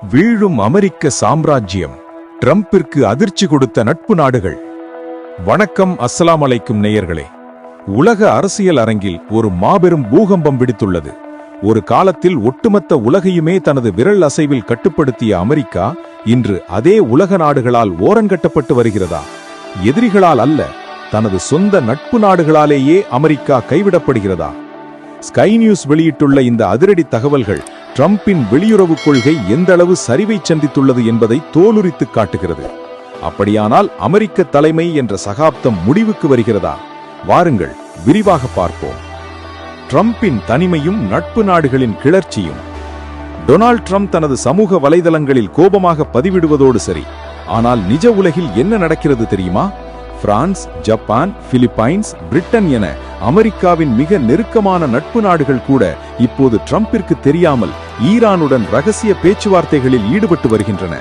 வீழும் அமெரிக்க சாம்ராஜ்யம், ட்ரம்பிற்கு அதிர்ச்சி கொடுத்த நட்பு நாடுகள். வணக்கம், அஸ்ஸலாமு அலைக்கும் நேயர்களே. உலக அரசியல் அரங்கில் ஒரு மாபெரும் பூகம்பம் வெடித்துள்ளது. ஒரு காலத்தில் ஒட்டுமொத்த உலகையுமே தனது விரல் அசைவில் கட்டுப்படுத்திய அமெரிக்கா இன்று அதே உலக நாடுகளால் ஓரங்கட்டப்பட்டு வருகிறதா? எதிரிகளால் அல்ல, தனது சொந்த நட்பு நாடுகளாலேயே அமெரிக்கா கைவிடப்படுகிறதா? ஸ்கை நியூஸ் வெளியிட்டுள்ள இந்த அதிரடி தகவல்கள் ட்ரம்பின் வெளியுறவுக் கொள்கை எந்தளவு சரிவை சந்தித்துள்ளது என்பதை தோலுரித்து காட்டுகிறது. அப்படியானால் அமெரிக்க தலைமை என்ற சகாப்தம் முடிவுக்கு வருகிறதா? வாருங்கள், விரிவாக பார்ப்போம். ட்ரம்பின் தனிமையும் நட்பு நாடுகளின் கிளர்ச்சியும். டொனால்ட் ட்ரம்ப் தனது சமூக வலைதளங்களில் கோபமாக பதிவிடுவதோடு சரி, ஆனால் நிஜ உலகில் என்ன நடக்கிறது தெரியுமா? பிரான்ஸ், ஜப்பான், பிலிப்பைன்ஸ், பிரிட்டன் என அமெரிக்காவின் மிக நெருக்கமான நட்பு நாடுகள் கூட இப்போது ட்ரம்பிற்கு தெரியாமல் ஈரானுடன் ரகசிய பேச்சுவார்த்தைகளில் ஈடுபட்டு வருகின்றன.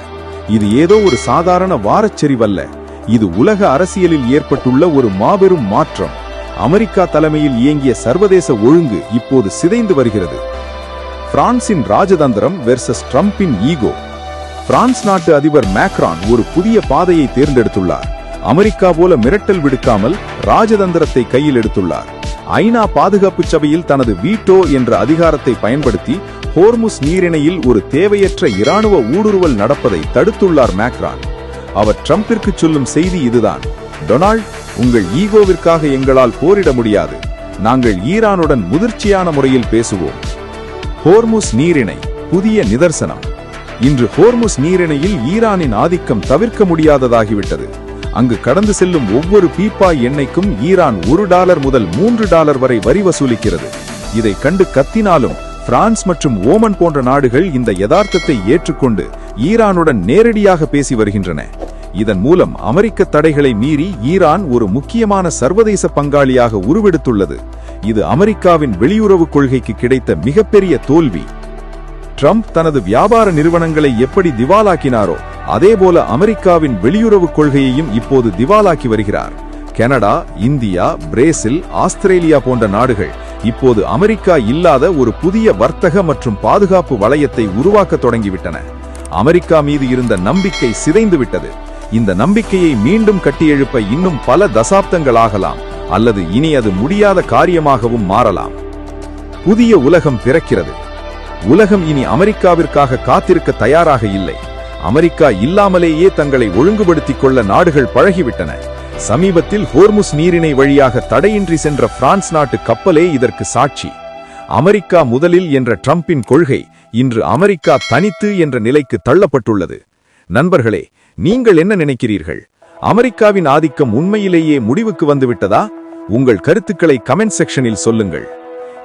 இது ஏதோ ஒரு சாதாரண வாரச்செறிவல்ல, இது உலக அரசியலில் ஏற்பட்டுள்ள ஒரு மாபெரும் மாற்றம். அமெரிக்கா தலைமையில் இயங்கிய சர்வதேச ஒழுங்கு இப்போது சிதைந்து வருகிறது. பிரான்சின் ராஜதந்திரம் வெர்சஸ் ட்ரம்பின் ஈகோ. பிரான்ஸ் நாட்டு அதிபர் மேக்ரான் ஒரு புதிய பாதையை தேர்ந்தெடுத்துள்ளார். அமெரிக்கா போல மிரட்டல் விடுக்காமல் ராஜதந்திரத்தை கையில் எடுத்துள்ளார். ஐநா பாதுகாப்பு சபையில் தனது வீட்டோ என்ற அதிகாரத்தை பயன்படுத்தி ஹோர்முஸ் நீரிணையில் ஒரு தேவையற்ற இராணுவ ஊடுருவல் நடப்பதை தடுத்துள்ளார் மேக்ரான். அவர் ட்ரம்பிற்கு சொல்லும் செய்தி இதுதான்: டொனால்ட், உங்கள் ஈகோவிற்காக எங்களால் போரிட முடியாது. நாங்கள் ஈரானுடன் முதிர்ச்சியான முறையில் பேசுவோம். ஹோர்முஸ் நீரிணை புதிய நிதர்சனம். இன்று ஹோர்முஸ் நீரிணையில் ஈரானின் ஆதிக்கம் தவிர்க்க முடியாததாகிவிட்டது. அங்கு கடந்து செல்லும் ஒவ்வொரு பீப்பாய் எண்ணெய்க்கும் ஈரான் $1 முதல் $3 வரை வரி வசூலிக்கிறது. இதை கண்டு கத்தினாலும் பிரான்ஸ் மற்றும் ஓமன் போன்ற நாடுகள் இந்த யதார்த்தத்தை ஏற்றுக்கொண்டு ஈரானுடன் நேரடியாக பேசி வருகின்றன. இதன் மூலம் அமெரிக்க தடைகளை மீறி ஈரான் ஒரு முக்கியமான சர்வதேச பங்காளியாக உருவெடுத்துள்ளது. இது அமெரிக்காவின் வெளியுறவுக் கொள்கைக்கு கிடைத்த மிகப்பெரிய தோல்வி. ட்ரம்ப் தனது வியாபார நிறுவனங்களை எப்படி திவாலாக்கினாரோ அதேபோல அமெரிக்காவின் வெளியுறவுக் கொள்கையையும் இப்போது திவாலாக்கி வருகிறார். கனடா, இந்தியா, பிரேசில், ஆஸ்திரேலியா போன்ற நாடுகள் இப்போது அமெரிக்கா இல்லாத ஒரு புதிய வர்த்தக மற்றும் பாதுகாப்பு வளையத்தை உருவாக்க தொடங்கிவிட்டன. அமெரிக்கா மீது இருந்த நம்பிக்கை சிதைந்துவிட்டது. இந்த நம்பிக்கையை மீண்டும் கட்டியெழுப்ப இன்னும் பல தசாப்தங்கள் ஆகலாம், அல்லது இனி அது முடியாத காரியமாகவும் மாறலாம். புதிய உலகம் பிறக்கிறது. உலகம் இனி அமெரிக்காவிற்காக காத்திருக்க தயாராக இல்லை. அமெரிக்கா இல்லாமலேயே தங்களை ஒழுங்குபடுத்திக் கொள்ள நாடுகள் பழகிவிட்டன. சமீபத்தில் ஹோர்முஸ் நீரிணை வழியாக தடையின்றி சென்ற பிரான்ஸ் நாட்டு கப்பலே இதற்கு சாட்சி. அமெரிக்கா முதலில் என்ற ட்ரம்பின் கொள்கை இன்று அமெரிக்கா தனித்து என்ற நிலைக்கு தள்ளப்பட்டுள்ளது. நண்பர்களே, நீங்கள் என்ன நினைக்கிறீர்கள்? அமெரிக்காவின் ஆதிக்கம் உண்மையிலேயே முடிவுக்கு வந்துவிட்டதா? உங்கள் கருத்துக்களை கமெண்ட் செக்ஷனில் சொல்லுங்கள்.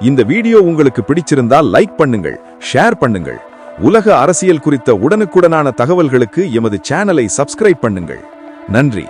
இந்த வீடியோ உங்களுக்கு பிடிச்சிருந்தால் லைக் பண்ணுங்கள், ஷேர் பண்ணுங்கள். உலக அரசியல் குறித்த உடனுக்குடனான தகவல்களுக்கு எமது சேனலை சப்ஸ்கிரைப் பண்ணுங்கள். நன்றி.